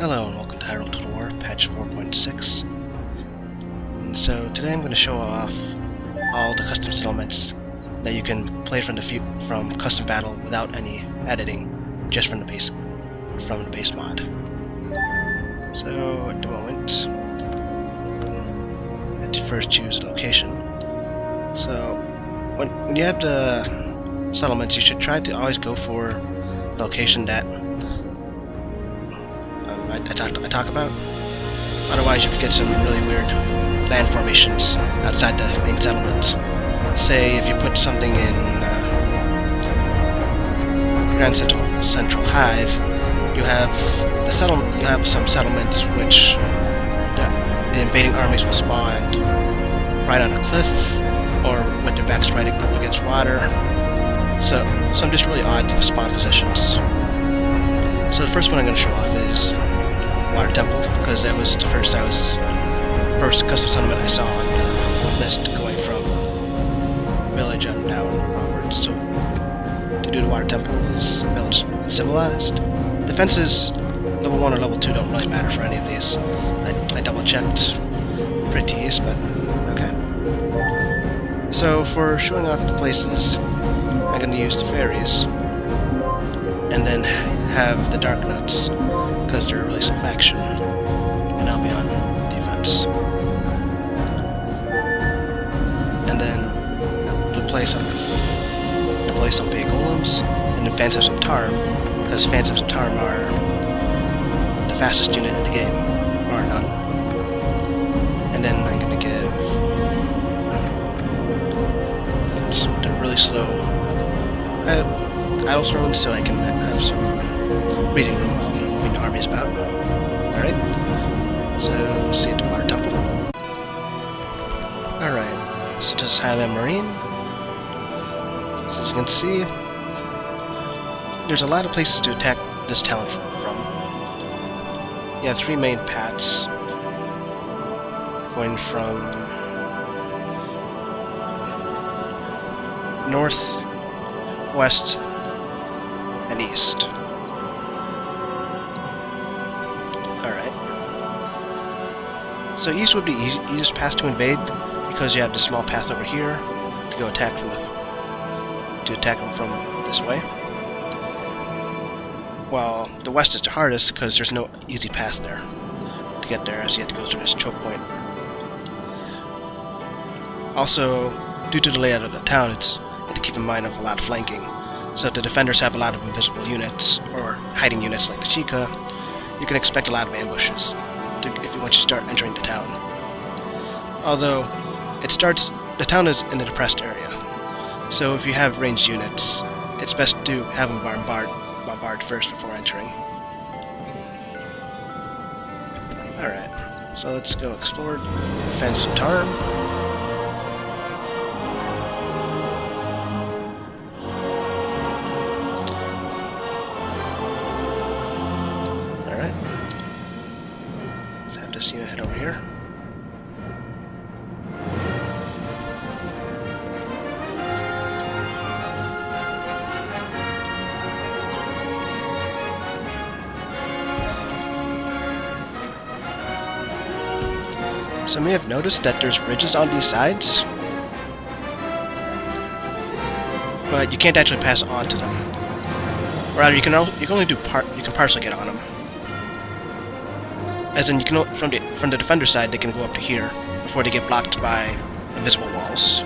Hello and welcome to Hyrule Total War, patch 4.6. And so today I'm going to show off all the custom settlements that you can play from custom battle without any editing, just from the base mod. So at the moment, I have to first choose a location. So when you have the settlements, you should try to always go for a location that I talk about. Otherwise, you could get some really weird land formations outside the main settlement. Say if you put something in Grand Central Hive, you have some settlements which the invading armies will spawn right on a cliff or with their backs right up against water. So some just really odd spawn positions. So the first one I'm going to show off is Water Temple, because that was the first custom settlement I saw on the list going from village on down onwards. So to do the Water Temple is village and Civilized. Defenses level 1 or level 2 don't really matter for any of these. I double checked, pretty tedious, but okay. So for showing off the places, I'm going to use the fairies and then have the Dark Nuts, because they're a really slow faction, and I'll be on defense. And then to play some big golems, and then Phantoms of Tarm, because Phantoms of Tarm are the fastest unit in the game, or none. And then I'm going to give the really slow idle thrones so I can have some reading room while moving the armies about. Alright, so see at the Water Temple. Alright, so this is Highland Marine. So as you can see, there's a lot of places to attack this town from. You have three main paths going from north, west, and east. Alright. So east would be the easiest path to invade, because you have the small path over here to go attack them from this way. While the west is the hardest, because there's no easy path there to get there, as you have to go through this choke point. Also, due to the layout of the town, you have to keep in mind of a lot of flanking. So if the defenders have a lot of invisible units, or hiding units like the Chica, you can expect a lot of ambushes once you start entering the town. Although, the town is in a depressed area, so if you have ranged units, it's best to have them bombard first before entering. Alright, so let's go explore Defense of Tarm. This unit head over here. So you may have noticed that there's ridges on these sides, but you can't actually pass on to them. Or rather, you can partially get on them. As in, from the defender side, they can go up to here before they get blocked by invisible walls.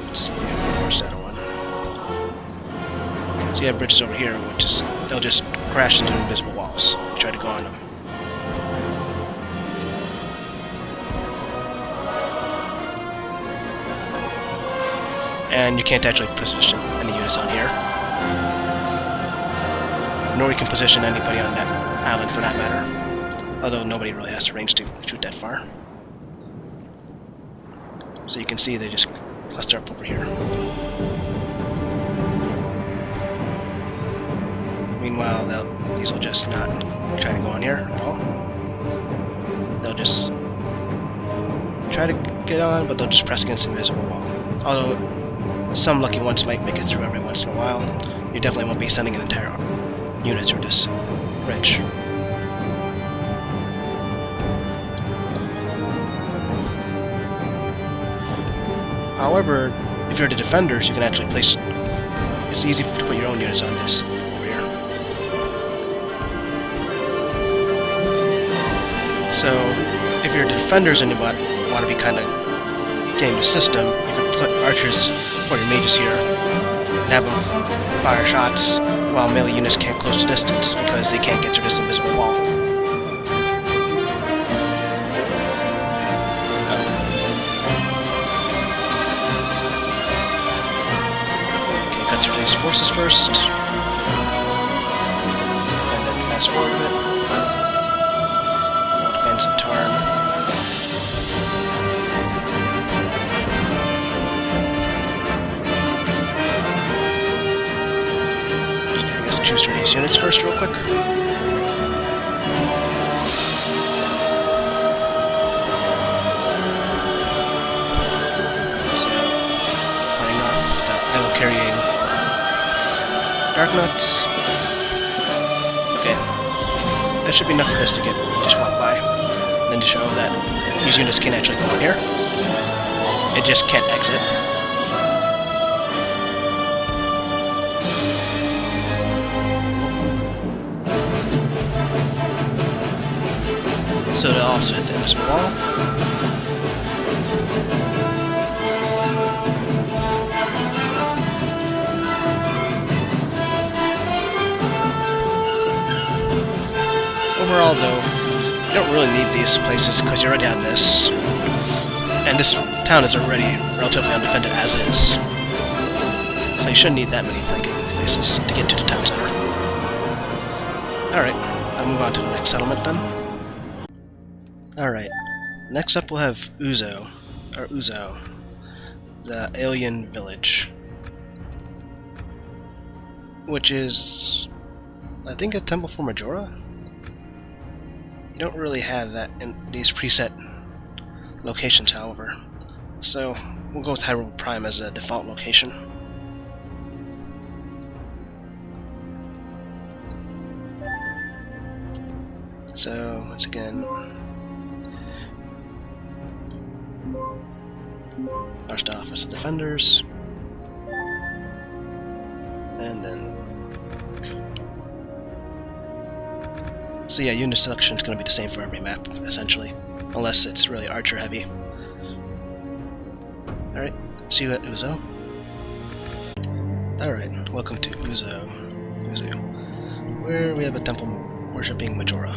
Let's see, where's the other one? So you have bridges over here, they'll just crash into invisible walls. You try to go on them. And you can't actually position any units on here. Nor you can position anybody on that island for that matter. Although nobody really has the range to shoot that far. So you can see they just cluster up over here. Meanwhile, these will just not try to go on here at all. They'll just try to get on, but they'll just press against the invisible wall. Although some lucky ones might make it through every once in a while, you definitely won't be sending an entire unit through this ridge. However, if you're the defenders, you can actually place... It's easy to put your own units on this over here. So, if you're the defenders and you want to be kind of game the system, you can put archers or your mages here and have them fire shots while melee units can't close the distance because they can't get through this invisible wall. Okay, cut through these forces first, and then fast forward a bit. We'll defend some Tarn. Choose through these units first real quick. So, firing off the idle carrying Dark Nuts. Okay. That should be enough for this to just walk by. And then to show that these units can actually go in here. It just can't exit. So to also hit the invisible wall. Overall though, you don't really need these places because you already have this. And this town is already relatively undefended as is. So you shouldn't need that many flanking places to get to the town center. Alright, I'll move on to the next settlement then. Alright, next up we'll have Uzo, the Alien Village, which is, I think, a temple for Majora? You don't really have that in these preset locations, however, so we'll go with Hyrule Prime as a default location. So, once again, our stuff as the defenders, and then so yeah, unit selection is going to be the same for every map essentially, unless it's really archer heavy. Alright, see you at Uzo. Alright, welcome to Uzo, where we have a temple worshipping Majora.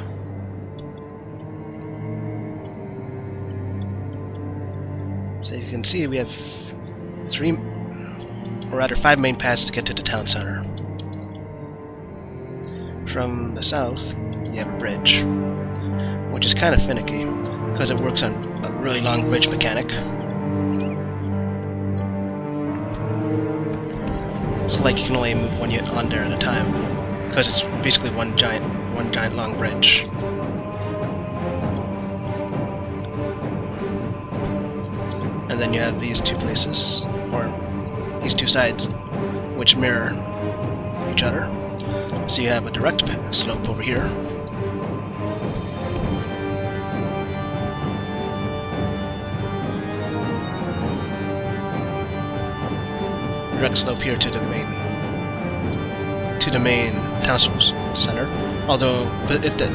So you can see we have 5 main paths to get to the town center. From the south, you have a bridge, which is kind of finicky, because it works on a really long bridge mechanic. So like you can only move one unit on there at a time, because it's basically one giant long bridge. And then you have these two places, or these two sides, which mirror each other. So you have a direct slope over here. Direct slope here to the main town center. Although, if the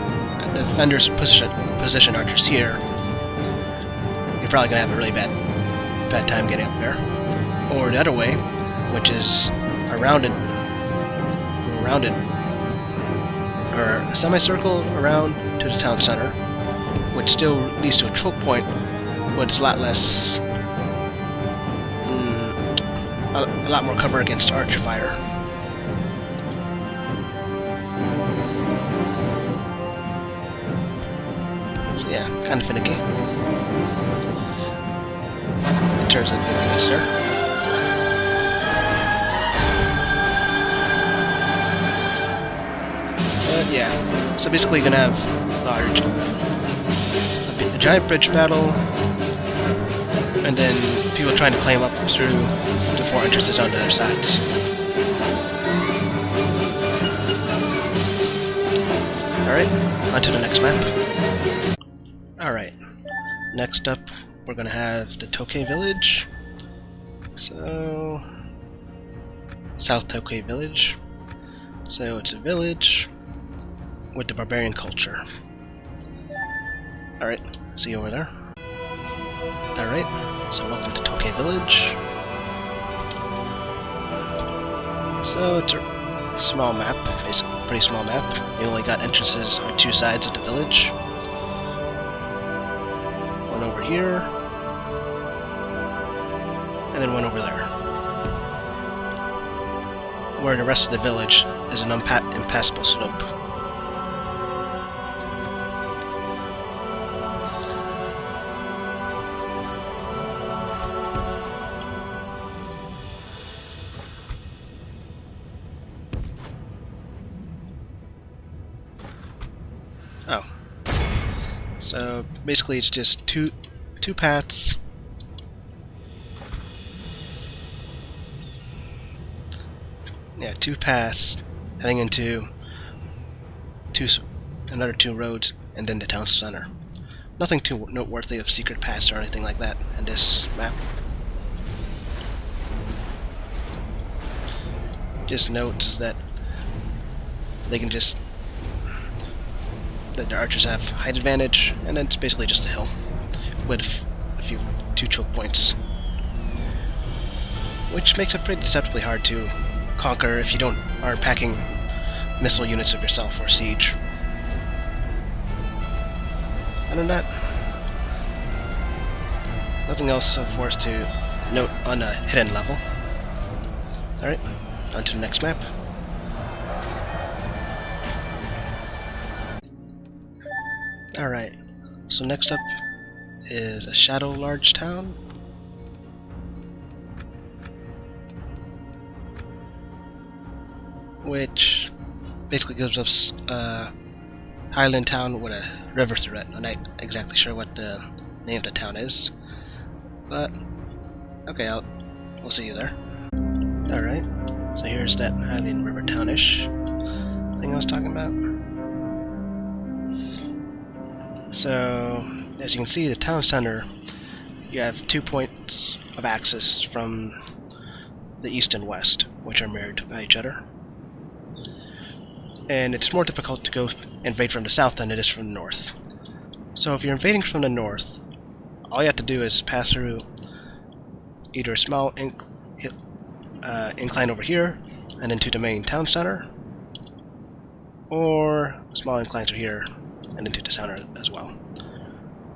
defenders position archers here, you're probably gonna have a really bad time getting up there. Or the other way, which is a rounded or a semicircle around to the town center, which still leads to a choke point, but it's a lot less, a lot more cover against archer fire. So yeah, kind of finicky in terms of units there. Yeah, so basically you're gonna have a giant bridge battle, and then people trying to climb up through the 4 entrances on the other sides. Alright, on to the next map. Alright, next up we're gonna have the Toke Village, So, South Toke Village. So it's a village with the barbarian culture. Alright, see you over there. Alright, so welcome to Toke Village. So it's a small map, basically a pretty small map. You only got entrances on two sides of the village. One over here, and then one over there. Where the rest of the village is an impassable slope. Oh. So basically it's just two paths. Yeah, two paths heading into another two roads and then the town center. Nothing too noteworthy of secret paths or anything like that in this map. Just note that they can just that the archers have height advantage, and then it's basically just a hill with two choke points, which makes it pretty deceptively hard to conquer if you aren't packing missile units of yourself or siege. Other than that, nothing else for us to note on a hidden level. Alright, on to the next map. Alright, so next up is a shadow large town. Which basically gives us a highland town with a river through it. I'm not exactly sure what the name of the town is, but okay, we'll see you there. Alright, so here's that highland river townish thing I was talking about. So, as you can see, the town center, you have 2 points of access from the east and west, which are mirrored by each other. And it's more difficult to go invade from the south than it is from the north. So if you're invading from the north, all you have to do is pass through either a small incline over here and into the main town center, or small inclines over here and into the center as well.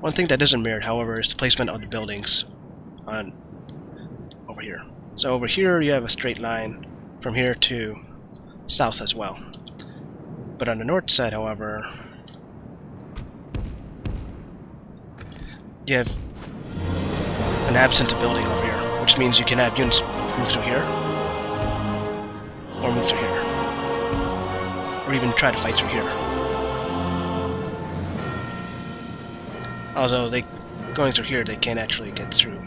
One thing that isn't mirrored, however, is the placement of the buildings over here. So over here you have a straight line from here to south as well. But on the north side, however, you have an absence of building over here, which means you can have units move through here, or move through here, or even try to fight through here. Although going through here, they can't actually get through.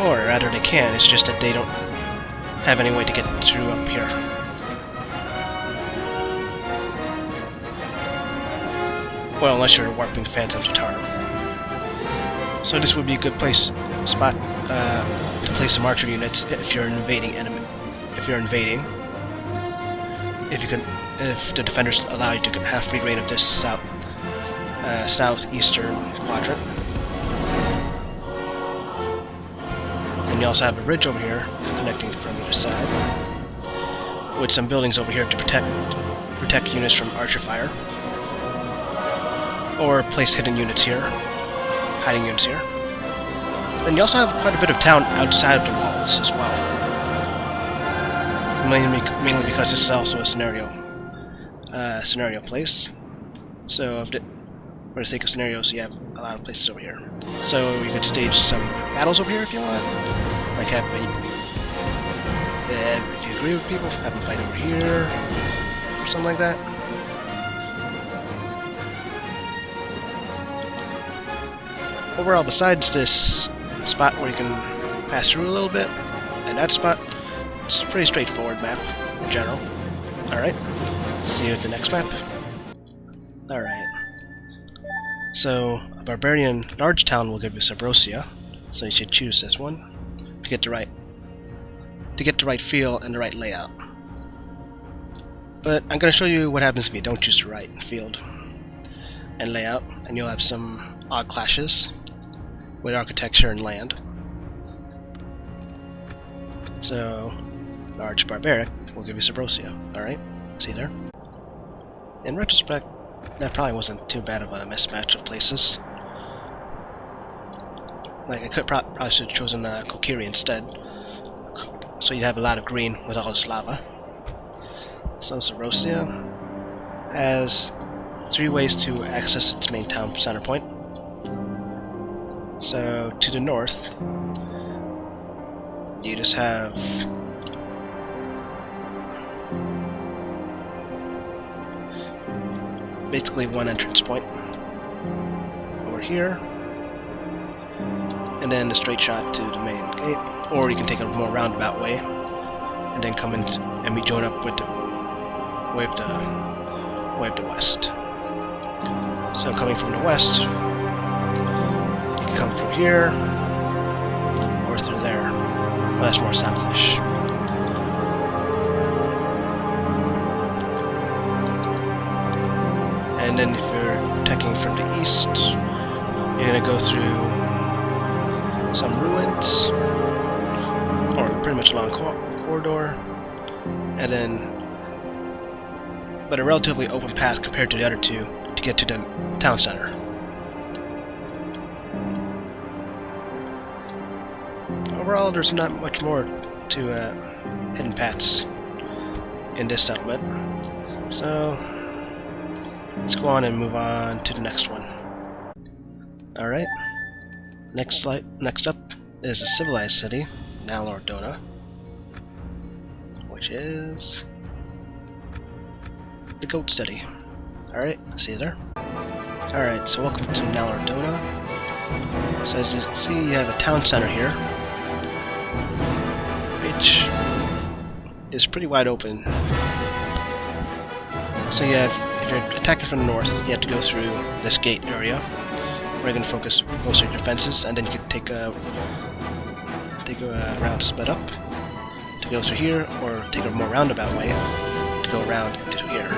Or rather they can, it's just that they don't have any way to get through up here. Well, unless you're warping phantoms with Haru. So this would be a good spot to place some archer units if you're invading if the defenders allow you to have free reign of this southeastern quadrant. And you also have a bridge over here connecting from either side, with some buildings over here to protect units from archer fire, or place hidden units here, hiding units here. Then you also have quite a bit of town outside of the walls as well. Mainly because this is also a scenario place. So for the sake of scenarios, you have a lot of places over here. So you could stage some battles over here if you want. Like if you agree with people, have them fight over here, or something like that. Overall, besides this spot where you can pass through a little bit, and that spot, it's a pretty straightforward map in general. Alright, see you at the next map. Alright. So a barbarian large town will give you Subrosia, so you should choose this one to get the right feel and the right layout. But I'm going to show you what happens if you don't choose the right field and layout, and you'll have some odd clashes with architecture and land. So large barbaric will give you Subrosia. Alright, see there? In retrospect, that probably wasn't too bad of a mismatch of places. Like, I could probably should have chosen Kokiri instead, so you'd have a lot of green with all this lava. So Subrosia has 3 ways to access its main town center point. So to the north, you just have basically one entrance point over here, and then a straight shot to the main gate, or you can take a more roundabout way and then come in and be joined up with the way of the west. So coming from the west, you can come through here or through there. Well, that's more southish. And then if you're attacking from the east, you're going to go through some ruins, or pretty much along corridor, and then, but a relatively open path compared to the other two to get to the town center. Overall, there's not much more to hidden paths in this settlement, so let's go on and move on to the next one. Alright, next up is a civilized city, now Ordona, which is the goat city. Alright, see you there? Alright, so welcome to now Ordona. So as you can see, you have a town center here, which is pretty wide open. So you have, if you're attacking from the north, you have to go through this gate area, where you're going to focus most of your defenses, and then you can take a round split up to go through here, or take a more roundabout way to go around into here.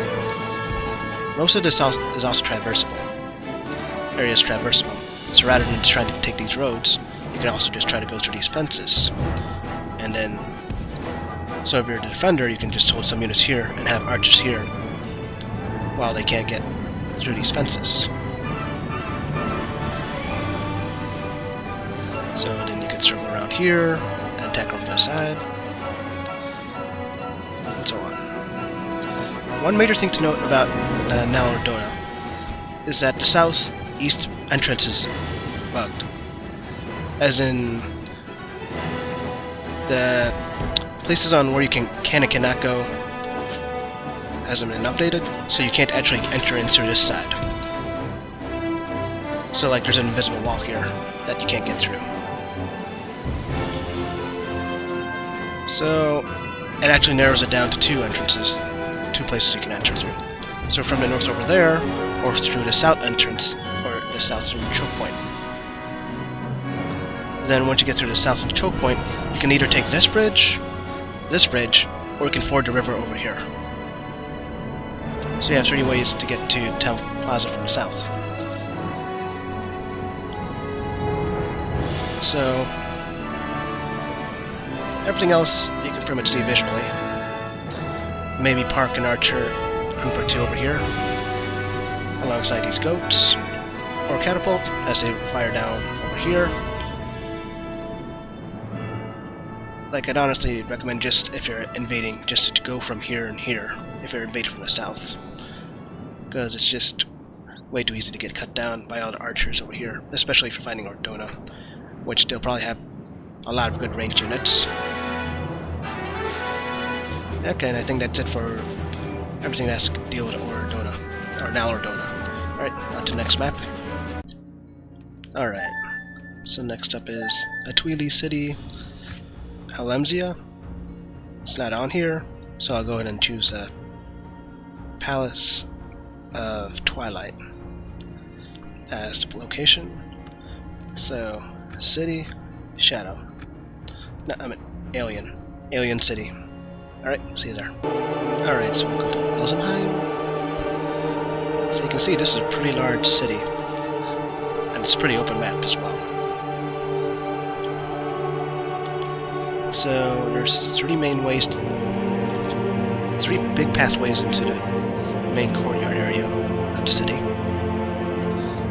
Most of this is also traversable. Area is traversable. So rather than just trying to take these roads, you can also just try to go through these fences. And then, so if you're the defender, you can just hold some units here and have archers here while they can't get through these fences. So then you can circle around here and attack from the other side, and so on. One major thing to note about now Ordona is that the southeast entrance is bugged. As in, the places on where you can and cannot go hasn't been updated, so you can't actually enter in through this side. So like there's an invisible wall here that you can't get through. So it actually narrows it down to 2 entrances, 2 places you can enter through. So from the north over there, or through the south entrance, or the south through the choke point. Then once you get through the south and choke point, you can either take this bridge, or you can ford the river over here. So you have 3 ways to get to Town Plaza from the south. So everything else you can pretty much see visually. Maybe park an archer group or 2 over here, alongside these goats, or catapult as they fire down over here. Like, I'd honestly recommend just, if you're invading, just to go from here and here, if you're invading from the south. Because it's just way too easy to get cut down by all the archers over here, especially if you're fighting Ordona, which they'll probably have a lot of good ranged units. Okay, and I think that's it for everything that's to deal with Ordona, or now Ordona. Alright, on to the next map. Alright, so next up is a Wheelie City, Elmenzhia. It's not on here, so I'll go ahead and choose Palace of Twilight. as the location. So, city, shadow. No, I mean alien. Alien city. Alright, see you there. Alright, so we'll go to Elmenzhia. So you can see this is a pretty large city. And it's a pretty open map as well. So there's three big pathways into the main courtyard area of the city,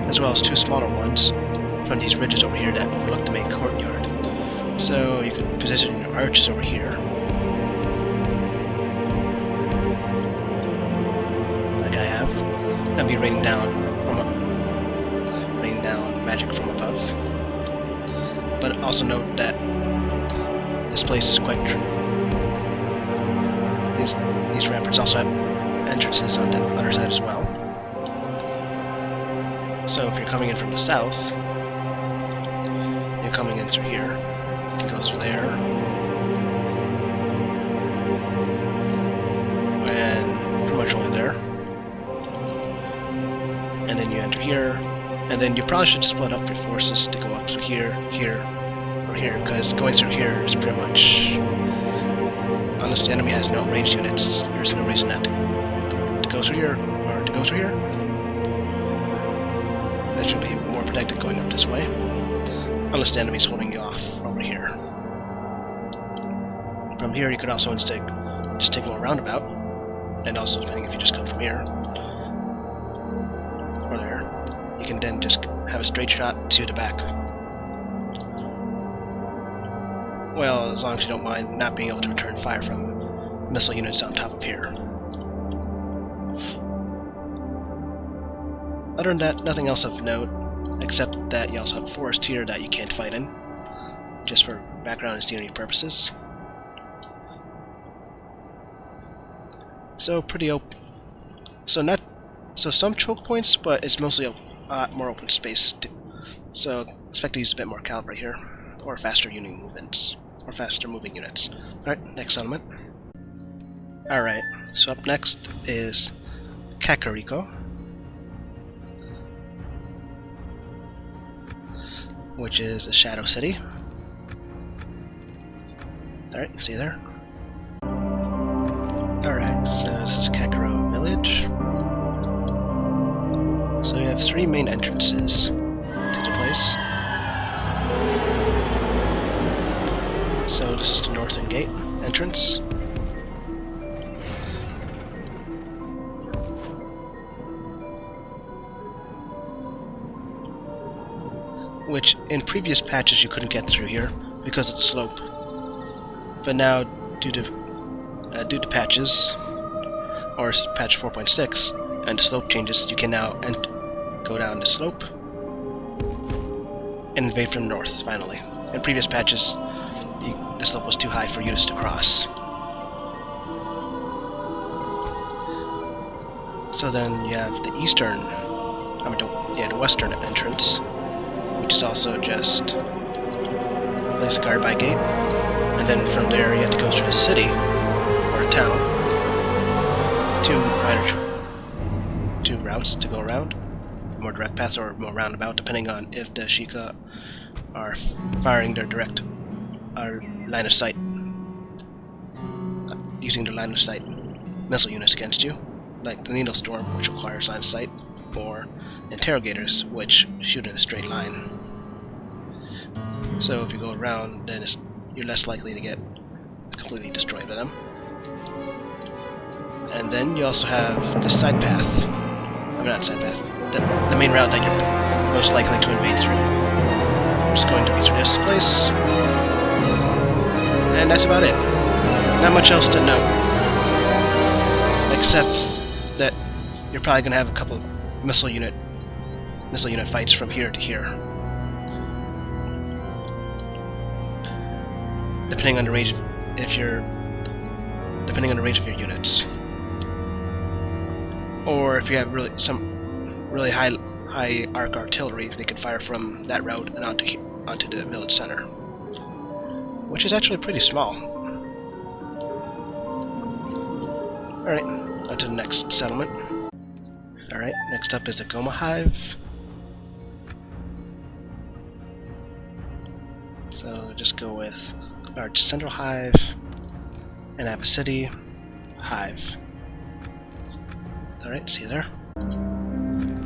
as well as two smaller ones from these ridges over here that overlook the main courtyard. So you can position your arches over here, like I have, and be raining down magic from above. But also note that this place is quite these ramparts also have entrances on the other side as well. So if you're coming in from the south, you're coming in through here. You can go through there. And pretty much only there. And then you enter here. And then you probably should split up your forces to go up through here, here, or here, because going through here is pretty much, unless the enemy has no ranged units, there's no reason not to go through here, or to go through here. That should be more protected going up this way, unless the enemy's holding you off over here. From here you could also instead just take a little roundabout, and also depending if you just come from here, or there, you can then just have a straight shot to the back. Well, as long as you don't mind not being able to return fire from missile units on top of here. Other than that, nothing else of note, except that you also have a forest here that you can't fight in, just for background and scenery purposes. So pretty open. So some choke points, but it's mostly a lot more open space. So expect to use a bit more caliber here, or faster unit movements, or faster moving units. Alright, next settlement. Alright, so up next is Kakariko, which is a shadow city. Alright, see you there. Alright, so this is Kokiri Village. So you have three main entrances to the place. So this is the northern gate entrance. Which in previous patches you couldn't get through here because of the slope. But now, due to patches, or patch 4.6, and the slope changes, you can now go down the slope and invade from the north, finally. In previous patches, the slope was too high for units to cross. So then you have the the western entrance, which is also just a place guarded by a gate, and then from there you have to go through a city, or a town, two routes to go around, more direct paths or more roundabout, depending on if the Sheikah are firing their direct line of sight, using their line of sight missile units against you, like the Needle Storm, which requires line of sight, or interrogators, which shoot in a straight line. So if you go around, then you're less likely to get completely destroyed by them. And then you also have the side path. I mean, not side path. The main route that you're most likely to invade through. I'm just going to be through this place. And that's about it. Not much else to note. Except that you're probably going to have a couple of missile unit fights from here to here. Depending on the range of your units. Or if you have some really high arc artillery, they can fire from that route and onto the village center, which is actually pretty small. Alright, on to the next settlement. Alright, next up is the Gohma Hive, just go with large central hive and have a city hive. Alright, see there?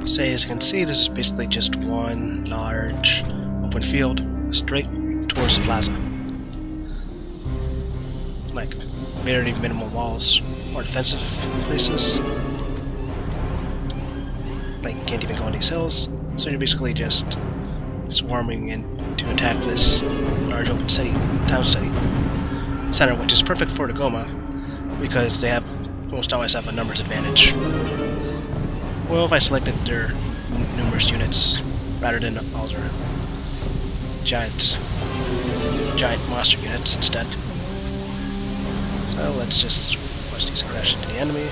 So as you can see, this is basically just one large open field straight towards the plaza. Like very minimal walls or defensive places. Like you can't even go on these hills, so you're basically just swarming in to attack this large open city, town city center, which is perfect for the Gohma because they almost always have a numbers advantage. Well, if I selected their numerous units rather than all their giant monster units instead. So let's just watch these crash into the enemy.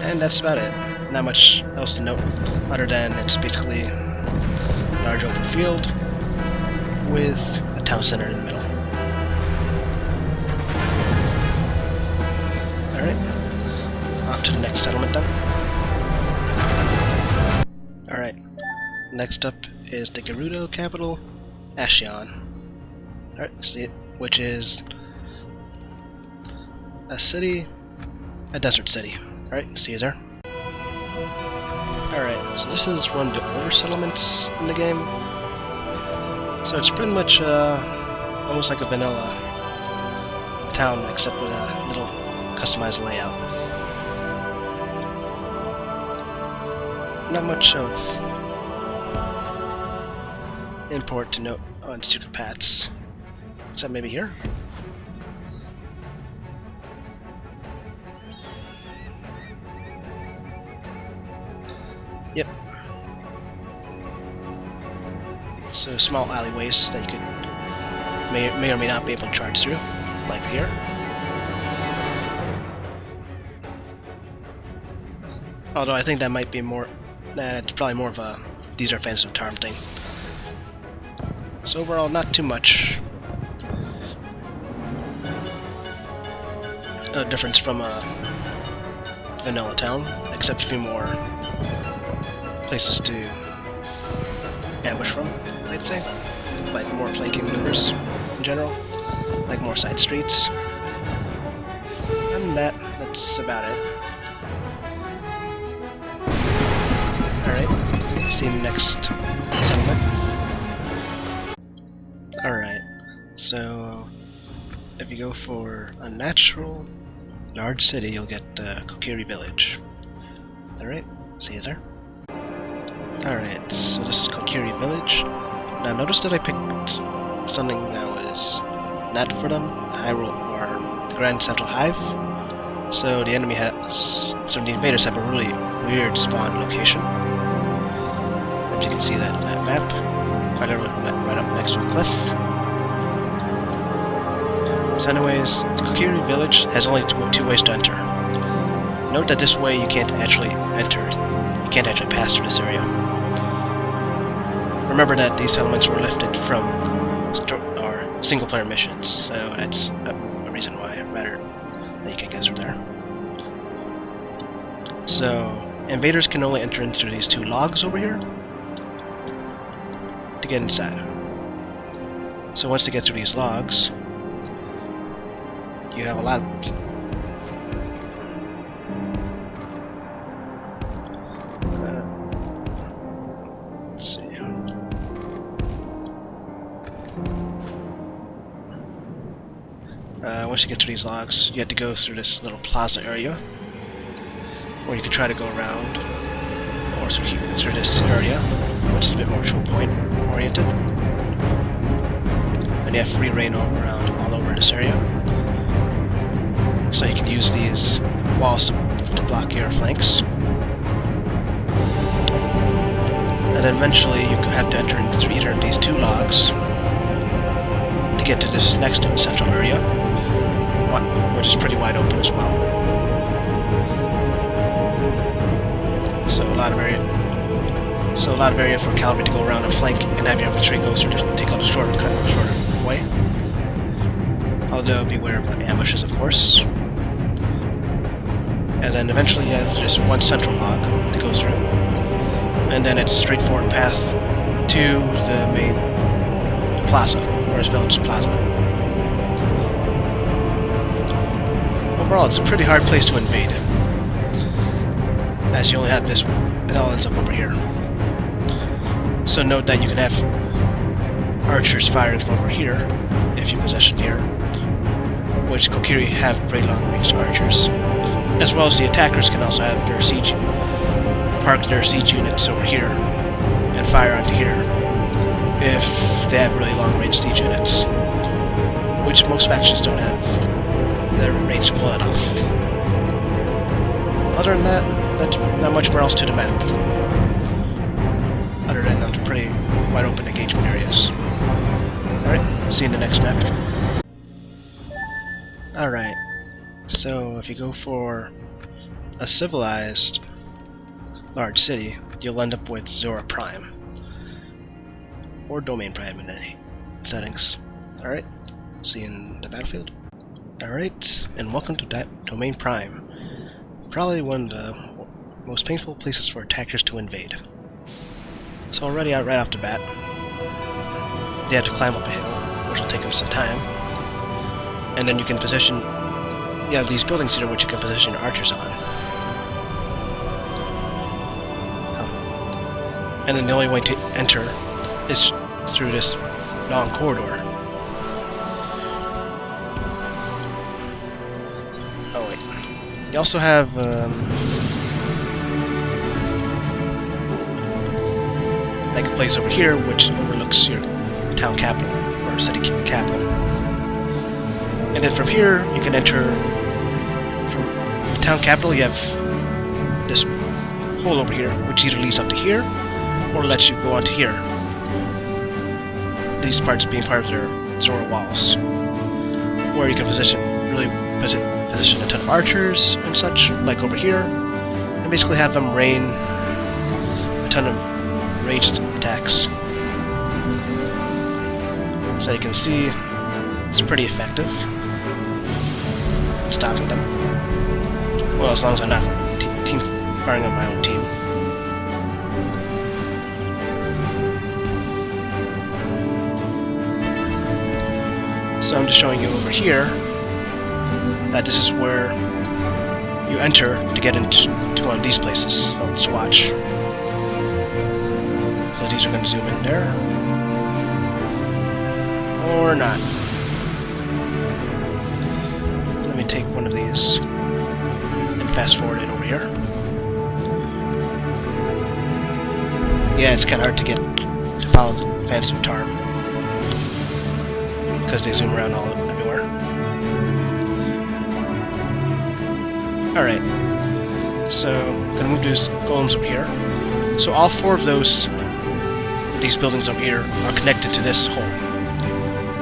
And that's about it. Not much else to note other than it's basically a large open field with a town center in the middle. Alright, off to the next settlement then. Alright, next up is the Gerudo capital, Ashion. Alright, see it, which is a desert city. Alright, see you there. Alright, so this is one of the older settlements in the game. So it's pretty much almost like a vanilla town, except with a little customized layout. Not much of import to note on secret paths, except maybe here. Yep. So small alleyways that you could may or may not be able to charge through, like here. Although I think that might be more, it's probably more of a these are offensive charm thing. So overall, not too much difference from a vanilla town, except a few more places to ambush from, I'd say. Like more flanking maneuvers in general, like more side streets. And that's about it. Alright, see you in the next settlement. Alright, so if you go for a natural large city, you'll get Kokiri Village. Alright, see you there. Alright, so this is Kokiri Village. Now notice that I picked something that was not for them, Hyrule or the Grand Central Hive. So the invaders have a really weird spawn location. As you can see that on that map, right up next to a cliff. So anyways, the Kokiri Village has only two ways to enter. Note that this way you can't actually enter, you can't actually pass through this area. Remember that these settlements were lifted from single-player missions, so that's a reason why, rather that you can get through there. So, invaders can only enter in through these two logs over here to get inside. So once they get through these logs, you have a lot of let's see. Once you get through these logs, you have to go through this little plaza area, or you can try to go around, or through this area, which is a bit more choke point oriented. And you have free reign around all over this area, so you can use these walls to block your flanks. And then eventually you have to enter in through either of these two logs to get to this next central area, which is pretty wide open as well. So a lot of area for cavalry to go around and flank, and have your infantry go through to take out a shorter way. Although beware of ambushes, of course. And then eventually you have just one central log to go through. and then it's a straightforward path to the main plaza, or his village plaza. Overall, it's a pretty hard place to invade, as you only have this, it all ends up over here. So note that you can have archers firing from over here, if you possession here, which Kokiri have very long-range archers, as well as the attackers can also have their siege, park their siege units over here, and fire onto here, if they have really long-range siege units, which most factions don't have the range to pull it off. Other than that, not much more else to the map, other than the pretty wide open engagement areas. Alright, see you in the next map. Alright, so if you go for a civilized large city, you'll end up with Zora Prime, or Domain Prime in any settings. Alright, see you in the battlefield. Alright, and welcome to Domain Prime. Probably one of the most painful places for attackers to invade. So already out right off the bat, they have to climb up a hill, which will take them some time. And then you can position, you have these buildings here which you can position your archers on. And then the only way to enter is through this long corridor. Oh wait. You also have like a place over here which overlooks your town capital, or city capital. And then from here, you can enter from the town capital. You have this hole over here, which either leads up to here, or lets you go onto here. These parts being part of their Zora walls, where you can position a ton of archers and such, like over here, and basically have them rain a ton of ranged attacks. So you can see it's pretty effective in stopping them. Well, as long as I'm not team firing on my own team. So I'm just showing you over here that this is where you enter to get into one of these places. So let's watch. So these are going to zoom in there. Or not. Let me take one of these and fast forward it over here. Yeah, it's kind of hard to get to follow the advanced Tarm because they zoom around all everywhere. Alright, so I'm gonna move these golems over here. So all four of these buildings over here are connected to this hole.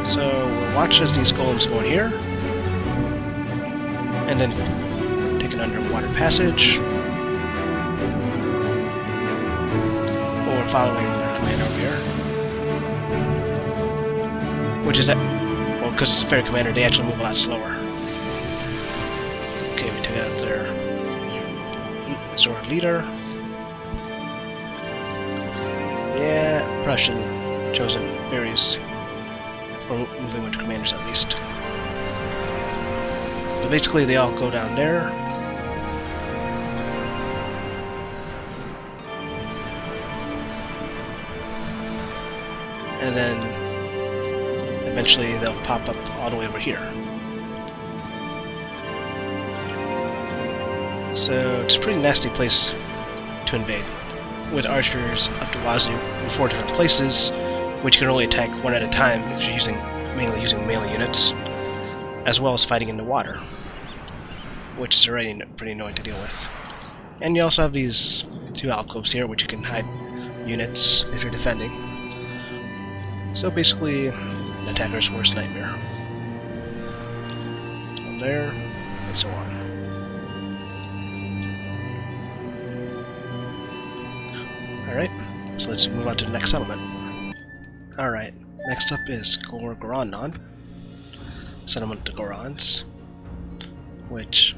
So we'll watch as these golems go in here, and then take an underwater passage, or following their command over here, which is that, well, because it's a fairy commander, they actually move a lot slower. Okay, we take out their Zora leader. Yeah, probably shouldn't have chosen fairies. Or moving with the commanders at least. But basically they all go down there. And then eventually they'll pop up all the way over here. So it's a pretty nasty place to invade, with archers up to wazoo in 4 different places, which you can only attack one at a time if you're mainly using melee units, as well as fighting in the water, which is already pretty annoying to deal with. And you also have these 2 alcoves here, which you can hide units if you're defending. So basically, an attacker's worst nightmare. From there, and so on. Alright, so let's move on to the next settlement. Alright, next up is Goronon, settlement of the Gorons, which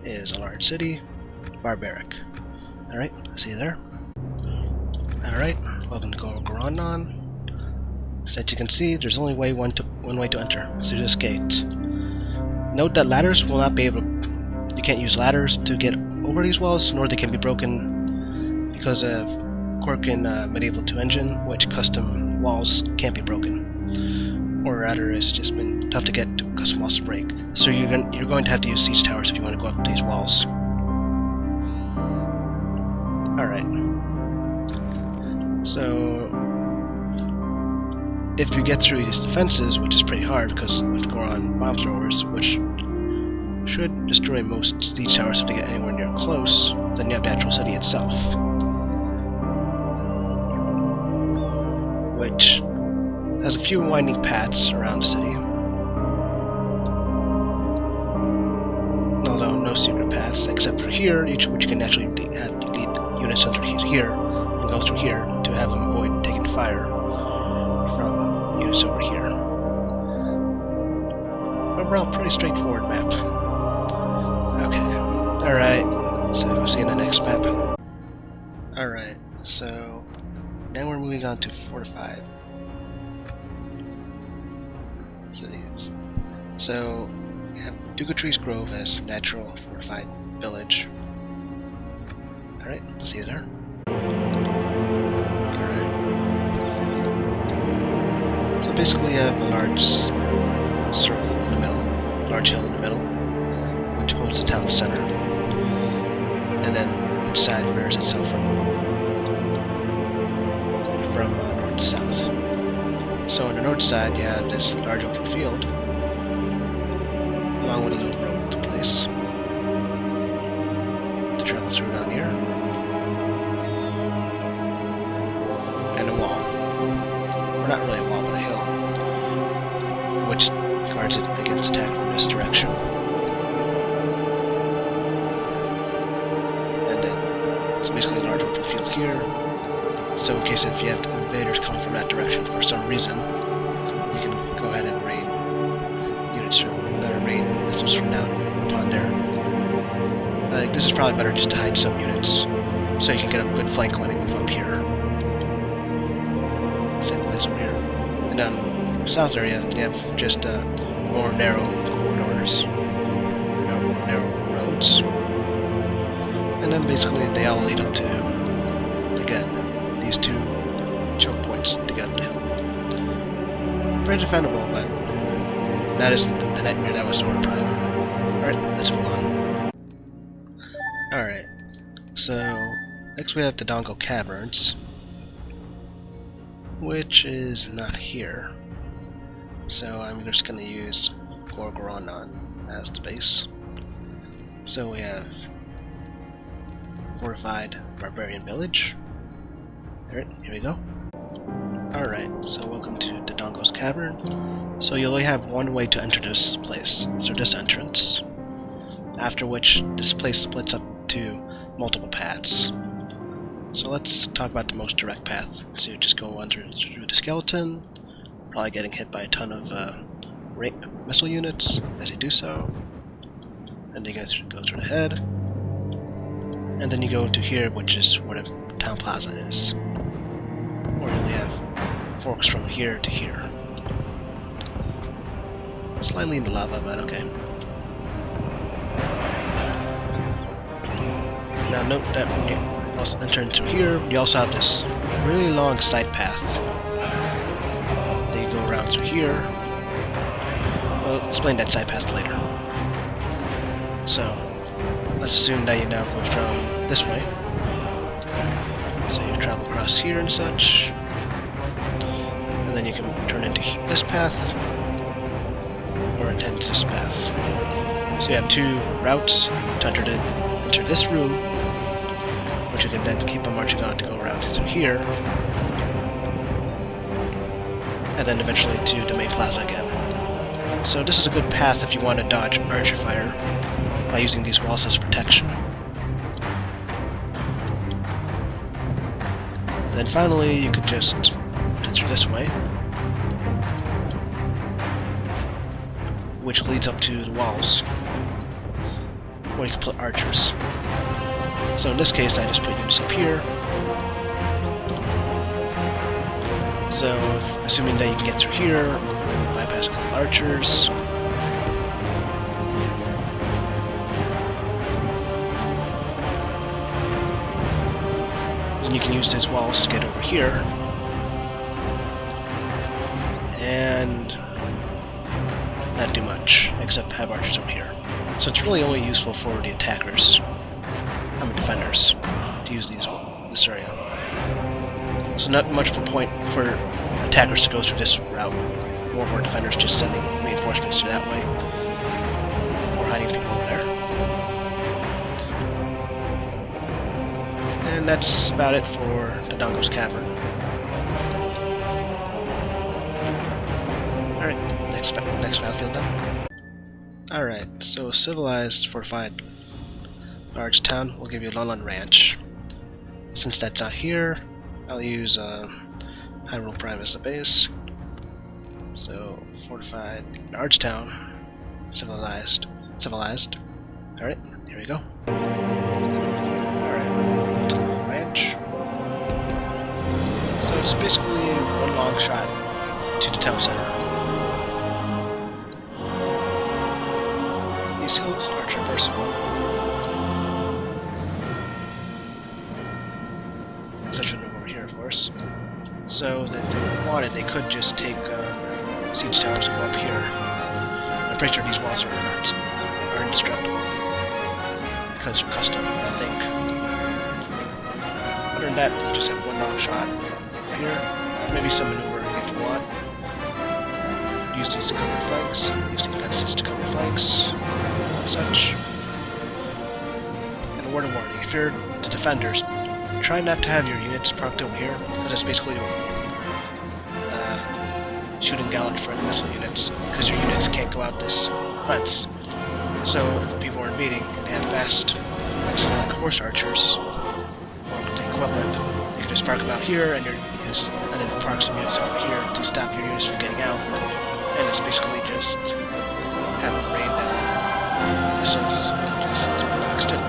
is a large city, barbaric. Alright, see you there. Alright, welcome to Goronon. So as you can see, there's only one way to enter, through this gate. Note that ladders will not be able to... You can't use ladders to get over these walls, nor they can be broken because of quirk in Medieval 2 engine, which custom walls can't be broken. Or rather, it's just been tough to get custom walls to break. So you're going to have to use siege towers if you want to go up these walls. Alright. So, if you get through these defenses, which is pretty hard because you have to go on bomb throwers, which should destroy most siege towers if they get anywhere near close, then you have the actual city itself. Which has a few winding paths around the city. Although no secret paths, except for here, each of which can actually lead units through here and go through here to have them avoid taking fire from units over here. Overall, pretty straightforward map. Okay, alright, so we'll see you in the next map. Alright, so now we're moving on to Fortified cities. So we have Catrice Grove as natural fortified village. Alright, see you there. Alright. So basically you have a large circle in the middle, large hill in the middle, which holds the town center. And then each side mirrors itself from north to south. So on the north side you have this large open field, along with a little road to place to travel through down here. And a wall. Or not really a wall, but a hill, which guards it against attack from this direction. And then it's basically a large open field here. So in case if you have invaders come from that direction for some reason, you can go ahead and raid units from raid missiles from down upon there. This is probably better just to hide some units, so you can get a good flank when you move up here. Same place over here. And down south area, you have just more narrow corridors, narrow roads. And then basically they all lead up to, again, these two choke points to get up the hill. Very defendable, but that is a nightmare that was Zora Prime. Alright, let's move on. Alright, so next we have the Dodongo Caverns, which is not here. So I'm just going to use Goronon as the base. So we have Fortified Barbarian Village. Alright, here we go. Alright, so welcome to Dodongo's Cavern. So you only have one way to enter this place, through this entrance. After which, this place splits up to multiple paths. So let's talk about the most direct path. So you just go through the skeleton, probably getting hit by a ton of missile units as you do so. And then you go through the head. And then you go to here, which is where the town plaza is. Or you have forks from here to here. Slightly in the lava, but okay. Now note that when you also enter into here, you also have this really long side path. Then you go around through here. Well, I'll explain that side path later. So, let's assume that you now go from this way. So you travel across here and such. And then you can turn into this path. Or into this path. So you have two routes to enter this room, which you can then keep on marching on to go around through here, and then eventually to the main plaza again. So this is a good path if you want to dodge archer fire by using these walls as protection. Then finally you could just enter this way, which leads up to the walls, where you can put archers. So in this case, I just put units up here, So, assuming that you can get through here, bypass a couple archers. And you can use these walls to get over here. And not do much, except have archers over here. So it's really only useful for the attackers, defenders, to use this area. So not much of a point for attackers to go through this route, more for defenders just sending reinforcements to that way, or hiding people over there. And that's about it for Dodongo's Cavern. Alright, next battlefield done. Alright, so Civilized, Fortified, Large Town will give you London Ranch. Since that's not here, I'll use Hyrule Prime as the base. So, Fortified, Large Town, Civilized. Alright, here we go. Alright, Ranch. So it's basically one long shot to the town center. These hills are traversable. Exception over here, of course. So that if they wanted, they could just take siege towers and go up here. I'm pretty sure these walls are indestructible because they're custom, I think. Other than that, you just have one long shot here. Maybe some maneuvering if you want. Use these to cover flanks. Use the defenses to cover flanks. And such. And a word of warning: if you're the defenders, try not to have your units parked over here, because that's basically shooting gallant for missile units, because your units can't go out this fence. So if people are invading and they have fast, excellent horse archers, or the equivalent, you can just park them out here, and then park some units over here to stop your units from getting out. And it's basically just have them rain down missiles and just boxed it.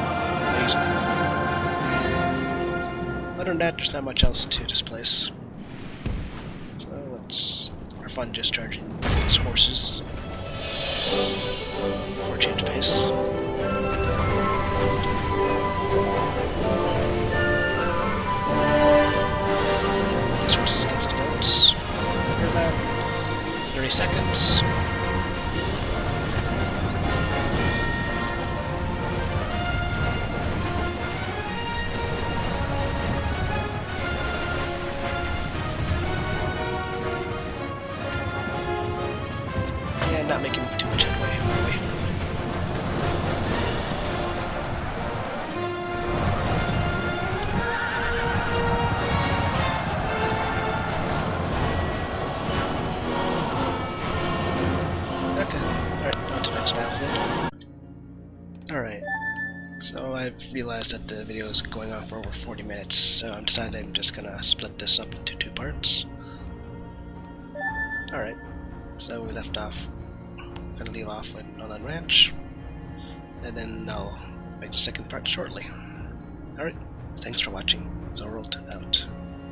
Other than that, there's not much else to this place. So it's for fun just charging these horses for a change of pace. These horses against the goats. For about 30 seconds. Not making too much headway, really. Okay, alright, on to the next battlefield. Alright, so I've realized that the video is going on for over 40 minutes, so I'm decided I'm just gonna split this up into 2 parts. Alright, so we left off. Gonna leave off with London Ranch, and then I'll make the second part shortly. Alright, thanks for watching. Zolrolt out.